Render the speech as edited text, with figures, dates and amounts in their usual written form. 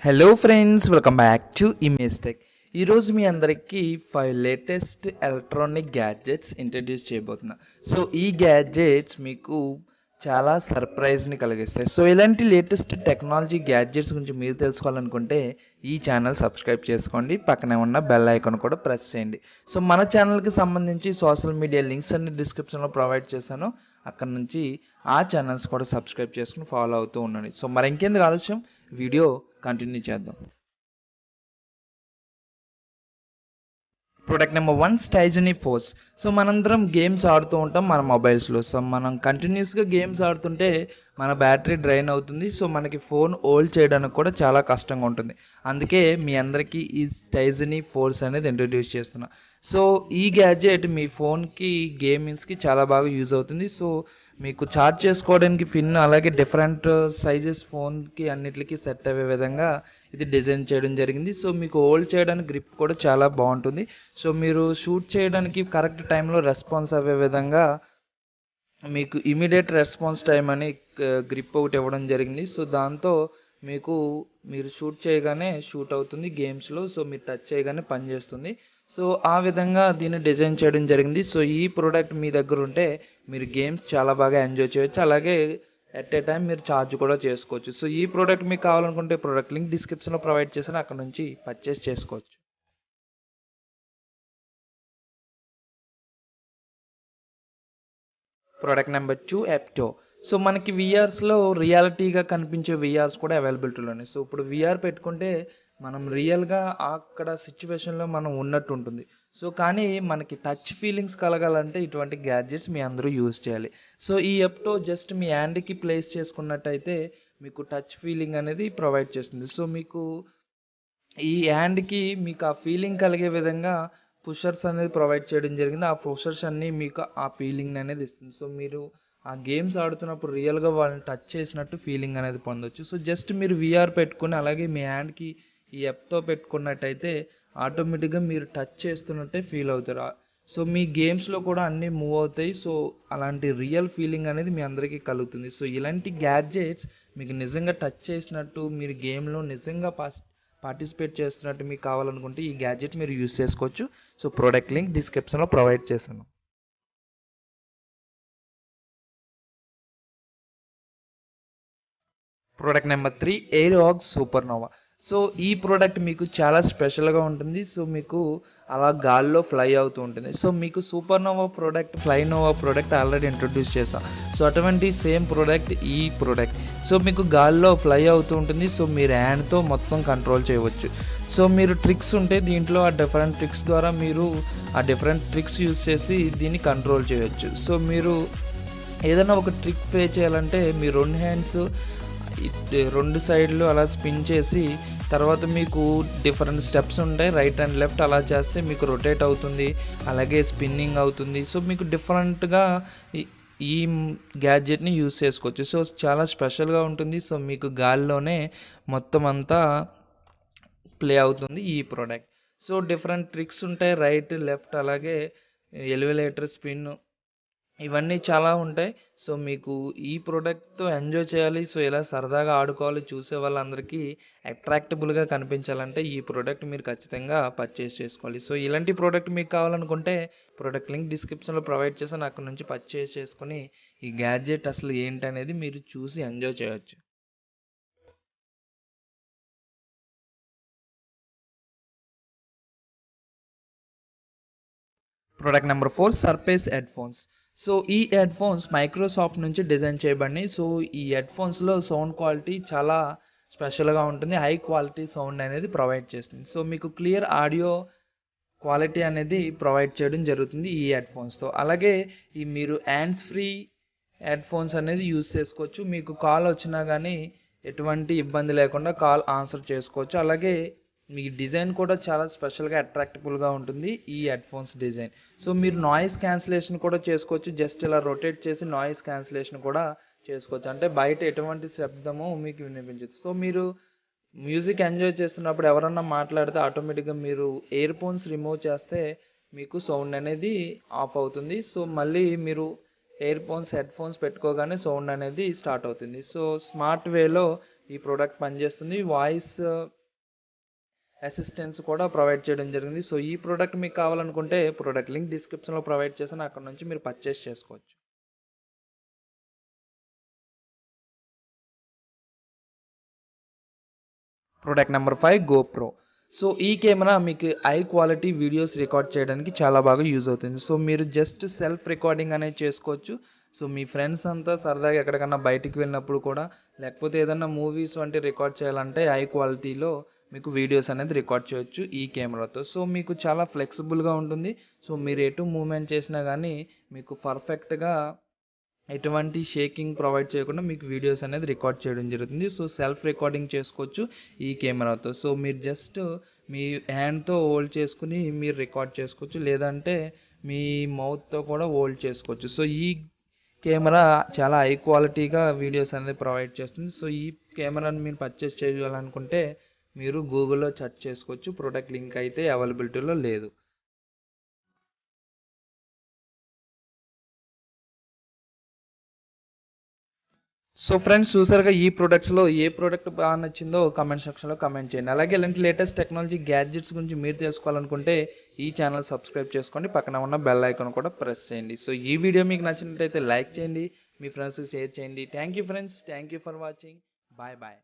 Hello friends, welcome back to image tech. ఈరోజు మీ అందరికీ 5 లేటెస్ట్ ఎలక్ట్రానిక్ గ్యాడ్జెట్స్ ఇంట్రడ్యూస్ చేయబోతున్నా. సో ఈ గ్యాడ్జెట్స్ మీకు చాలా సర్ప్రైజ్ని కలిగిస్తాయి. సో ఇలాంటి లేటెస్ట్ టెక్నాలజీ గ్యాడ్జెట్స్ గురించి మీరు తెలుసుకోవాలనుకుంటే ఈ ఛానల్ సబ్స్క్రైబ్ చేసుకోండి, పక్కనే ఉన్న బెల్ ఐకాన్ కూడా ప్రెస్ చేయండి. సో మన ఛానల్కి సంబంధించి సోషల్ మీడియా లింక్స్ అన్ని డిస్క్రిప్షన్లో ప్రొవైడ్ చేశాను. అక్కడ నుంచి ఆ ఛానల్స్ కూడా సబ్స్క్రైబ్ చేసుకుని ఫాలో అవుతూ ఉండండి. సో మరి ఇంకెందుకు ఆలస్యం, వీడియో కంటిన్యూ చేద్దాం. ప్రోడక్ట్ నెంబర్ 1, స్టైజనీ ఫోర్స్. సో మనందరం గేమ్స్ ఆడుతూ ఉంటాం మన మొబైల్స్లో. సో మనం కంటిన్యూస్గా గేమ్స్ ఆడుతుంటే మన బ్యాటరీ డ్రైన్ అవుతుంది. సో మనకి ఫోన్ హోల్డ్ చేయడానికి కూడా చాలా కష్టంగా ఉంటుంది. అందుకే మీ అందరికీ ఈ స్టైజనీ ఫోర్స్ అనేది ఇంట్రడ్యూస్ చేస్తున్నా. సో ఈ గ్యాడ్జెట్ మీ ఫోన్కి గేమింగ్స్కి చాలా బాగా యూజ్ అవుతుంది. సో మీకు ఛార్జ్ చేసుకోవడానికి పిన్, అలాగే డిఫరెంట్ సైజెస్ ఫోన్కి అన్నిటికీ సెట్ అయ్యే విధంగా ఇది డిజైన్ చేయడం జరిగింది. సో మీకు హోల్డ్ చేయడానికి గ్రిప్ కూడా చాలా బాగుంటుంది. సో మీరు షూట్ చేయడానికి కరెక్ట్ టైంలో రెస్పాన్స్ అయ్యే విధంగా మీకు ఇమీడియట్ రెస్పాన్స్ టైం అని గ్రిప్ ఒకటి ఇవ్వడం జరిగింది. సో దాంతో మీకు మీరు షూట్ చేయగానే షూట్ అవుతుంది గేమ్స్లో. సో మీరు టచ్ చేయగానే పనిచేస్తుంది. సో ఆ విధంగా దీన్ని డిజైన్ చేయడం జరిగింది. సో ఈ ప్రోడక్ట్ మీ దగ్గర ఉంటే మీరు గేమ్స్ చాలా బాగా ఎంజాయ్ చేయొచ్చు. అలాగే ఎట్ ఏ టైం మీరు ఛార్జ్ కూడా చేసుకోవచ్చు. సో ఈ ప్రోడక్ట్ మీకు కావాలనుకుంటే ప్రోడక్ట్ లింక్ డిస్క్రిప్షన్లో ప్రొవైడ్ చేశాను, అక్కడ నుంచి పర్చేస్ చేసుకోవచ్చు. Product number 2, ఎప్టో. సో మనకి విఆర్స్లో రియాలిటీగా కనిపించే విఆర్స్ కూడా అవైలబిలిటీలో ఉన్నాయి. సో ఇప్పుడు విఆర్ పెట్టుకుంటే మనం రియల్గా అక్కడ సిచ్యువేషన్లో మనం ఉన్నట్టు ఉంటుంది. సో కానీ మనకి టచ్ ఫీలింగ్స్ కలగాలంటే ఇటువంటి గ్యాడ్జెట్స్ మీ అందరూ యూజ్ చేయాలి. సో ఈ ఎప్టో జస్ట్ మీ హ్యాండ్కి ప్లేస్ చేసుకున్నట్టయితే మీకు టచ్ ఫీలింగ్ అనేది ప్రొవైడ్ చేస్తుంది. సో మీకు ఈ హ్యాండ్కి మీకు ఆ ఫీలింగ్ కలిగే విధంగా పుషర్స్ అనేది ప్రొవైడ్ చేయడం జరిగింది. ఆ పుషర్స్ అన్నీ మీకు ఆ ఫీలింగ్ అనేది ఇస్తుంది. సో మీరు ఆ గేమ్స్ ఆడుతున్నప్పుడు రియల్గా వాళ్ళని టచ్ చేసినట్టు ఫీలింగ్ అనేది పొందొచ్చు. సో జస్ట్ మీరు విఆర్ పెట్టుకుని అలాగే మీ హ్యాండ్కి ఈ యాప్తో పెట్టుకున్నట్టయితే ఆటోమేటిక్గా మీరు టచ్ చేస్తున్నట్టే ఫీల్ అవుతారు. సో మీ గేమ్స్లో కూడా అన్నీ మూవ్ అవుతాయి. సో అలాంటి రియల్ ఫీలింగ్ అనేది మీ అందరికీ కలుగుతుంది. సో ఇలాంటి గ్యాడ్జెట్స్ మీకు నిజంగా టచ్ చేసినట్టు, మీరు గేమ్లో నిజంగా పార్టిసిపేట్ చేస్తున్నట్టు మీకు కావాలనుకుంటే ఈ గ్యాడ్జెట్ మీరు యూస్ చేసుకోవచ్చు. సో ప్రోడక్ట్ లింక్ డిస్క్రిప్షన్లో ప్రొవైడ్ చేశాను. ప్రోడక్ట్ నెంబర్ 3, ఎయిర్వాగ్ సూపర్నోవా. సో ఈ ప్రోడక్ట్ మీకు చాలా స్పెషల్గా ఉంటుంది. సో మీకు అలా గాల్లో ఫ్లై అవుతూ ఉంటుంది. సో మీకు Supernova product, Flynova product already introduce చేసాం. సో అటువంటి సేమ్ ప్రోడక్ట్ ఈ ప్రోడక్ట్. సో మీకు గాల్లో ఫ్లై అవుతూ ఉంటుంది. సో మీరు హ్యాండ్తో మొత్తం కంట్రోల్ చేయవచ్చు. సో మీరు ట్రిక్స్ ఉంటే దీంట్లో ఆ డిఫరెంట్ ట్రిక్స్ ద్వారా మీరు ఆ డిఫరెంట్ ట్రిక్స్ యూస్ చేసి దీన్ని కంట్రోల్ చేయవచ్చు. సో మీరు ఏదైనా ఒక ట్రిక్ ప్లే చేయాలంటే మీ రెండు హ్యాండ్స్ రెండు సైడ్లు అలా స్పిన్ చేసి తర్వాత మీకు డిఫరెంట్ స్టెప్స్ ఉంటాయి, రైట్ అండ్ లెఫ్ట్. అలా చేస్తే మీకు రొటేట్ అవుతుంది, అలాగే స్పిన్నింగ్ అవుతుంది. సో మీకు డిఫరెంట్గా ఈ గ్యాడ్జెట్ని యూస్ చేసుకోవచ్చు. సో చాలా స్పెషల్గా ఉంటుంది. సో మీకు గాల్లోనే మొత్తం అంతా ప్లే అవుతుంది ఈ ప్రోడక్ట్. సో డిఫరెంట్ ట్రిక్స్ ఉంటాయి, రైట్ లెఫ్ట్, అలాగే ఎలివేటర్ స్పిన్, ఇవన్నీ చాలా ఉంటాయి. సో మీకు ఈ ప్రోడక్ట్తో ఎంజాయ్ చేయాలి, సో ఇలా సరదాగా ఆడుకోవాలి, చూసే వాళ్ళందరికీ అట్రాక్టబుల్గా కనిపించాలంటే ఈ ప్రోడక్ట్ మీరు ఖచ్చితంగా పర్చేస్ చేసుకోవాలి. సో ఇలాంటి ప్రోడక్ట్ మీకు కావాలనుకుంటే ప్రోడక్ట్ లింక్ డిస్క్రిప్షన్లో ప్రొవైడ్ చేశాను, అక్కడ నుంచి పర్చేస్ చేసుకొని ఈ గ్యాడ్జెట్ అసలు ఏంటనేది మీరు చూసి ఎంజాయ్ చేయవచ్చు. Product number 4, surface head phones. So ఈ హెడ్ ఫోన్స్ మైక్రోసాఫ్ట్ నుంచి డిజైన్ చేయబడినాయి. సో ఈ హెడ్ ఫోన్స్లో సౌండ్ క్వాలిటీ చాలా స్పెషల్గా ఉంటుంది, హై క్వాలిటీ సౌండ్ అనేది ప్రొవైడ్ చేస్తుంది. సో మీకు క్లియర్ ఆడియో క్వాలిటీ అనేది ప్రొవైడ్ చేయడం జరుగుతుంది ఈ హెడ్ ఫోన్స్తో. అలాగే ఈ మీరు హ్యాండ్స్ ఫ్రీ హెడ్ ఫోన్స్ అనేది యూజ్ చేసుకోవచ్చు. మీకు కాల్ వచ్చినా కానీ ఎటువంటి ఇబ్బంది లేకుండా కాల్ ఆన్సర్ చేసుకోవచ్చు. అలాగే మీ డిజైన్ కూడా చాలా స్పెషల్గా అట్రాక్టబుల్గా ఉంటుంది ఈ హెడ్ ఫోన్స్ డిజైన్. సో మీరు నాయిస్ క్యాన్సిలేషన్ కూడా చేసుకోవచ్చు. జస్ట్ ఇలా రొటేట్ చేసి నాయిస్ క్యాన్సిలేషన్ కూడా చేసుకోవచ్చు. అంటే బయట ఎటువంటి శబ్దము మీకు వినిపించదు. సో మీరు మ్యూజిక్ ఎంజాయ్ చేస్తున్నప్పుడు ఎవరన్నా మాట్లాడితే ఆటోమేటిక్గా మీరు ఇయర్ ఫోన్స్ రిమూవ్ చేస్తే మీకు సౌండ్ అనేది ఆఫ్ అవుతుంది. సో మళ్ళీ మీరు ఇయర్ ఫోన్స్ హెడ్ ఫోన్స్ పెట్టుకోగానే సౌండ్ అనేది స్టార్ట్ అవుతుంది. సో స్మార్ట్ వేలో ఈ ప్రోడక్ట్ పనిచేస్తుంది. వాయిస్ అసిస్టెన్స్ కూడా ప్రొవైడ్ చేయడం జరిగింది. సో ఈ ప్రోడక్ట్ మీకు కావాలనుకుంటే ప్రోడక్ట్ లింక్ డిస్క్రిప్షన్లో ప్రొవైడ్ చేశాను, అక్కడ నుంచి మీరు పర్చేస్ చేసుకోవచ్చు. Product number 5 GoPro. సో ఈ కెమెరా మీకు హై క్వాలిటీ వీడియోస్ రికార్డ్ చేయడానికి చాలా బాగా యూజ్ అవుతుంది. సో మీరు జస్ట్ సెల్ఫ్ రికార్డింగ్ అనేది చేసుకోవచ్చు. సో మీ ఫ్రెండ్స్ అంతా సరదాగా ఎక్కడికన్నా బయటికి వెళ్ళినప్పుడు కూడా, లేకపోతే ఏదన్నా మూవీస్ వంటి రికార్డ్ చేయాలంటే హై క్వాలిటీలో మీకు వీడియోస్ అనేది రికార్డ్ చేయొచ్చు ఈ కెమెరాతో. సో మీకు చాలా ఫ్లెక్సిబుల్గా ఉంటుంది. సో మీరు ఎటు మూవ్మెంట్ చేసినా కానీ మీకు పర్ఫెక్ట్గా ఎటువంటి షేకింగ్ ప్రొవైడ్ చేయకుండా మీకు వీడియోస్ అనేది రికార్డ్ చేయడం జరుగుతుంది. సో సెల్ఫ్ రికార్డింగ్ చేసుకోవచ్చు ఈ కెమెరాతో. సో మీరు జస్ట్ మీ హ్యాండ్తో హోల్డ్ చేసుకుని మీరు రికార్డ్ చేసుకోవచ్చు, లేదంటే మీ మౌత్తో కూడా హోల్డ్ చేసుకోవచ్చు. సో ఈ కెమెరా చాలా హై క్వాలిటీగా వీడియోస్ అనేది ప్రొవైడ్ చేస్తుంది. సో ఈ కెమెరాని మీరు పర్చేస్ చేయాలనుకుంటే మీరు గూగుల్లో సెర్చ్ చేసుకోవచ్చు. ప్రోడక్ట్ లింక్ అయితే అవైలబిలిటీలో లేదు. సో ఫ్రెండ్స్, చూసారుగా ఈ ప్రొడక్ట్స్లో ఏ ప్రోడక్ట్ బాగా నచ్చిందో కామెంట్ సెక్షన్లో కామెంట్ చేయండి. అలాగే ఇలాంటి లేటెస్ట్ టెక్నాలజీ గ్యాడ్జెట్స్ గురించి మీరు తెలుసుకోవాలనుకుంటే ఈ ఛానల్ సబ్స్క్రైబ్ చేసుకోండి, పక్కన ఉన్న బెల్ ఐకాన్ కూడా ప్రెస్ చేయండి. సో ఈ వీడియో మీకు నచ్చినట్లయితే లైక్ చేయండి, మీ ఫ్రెండ్స్కి షేర్ చేయండి. Thank you friends, thank you for watching. Bye bye.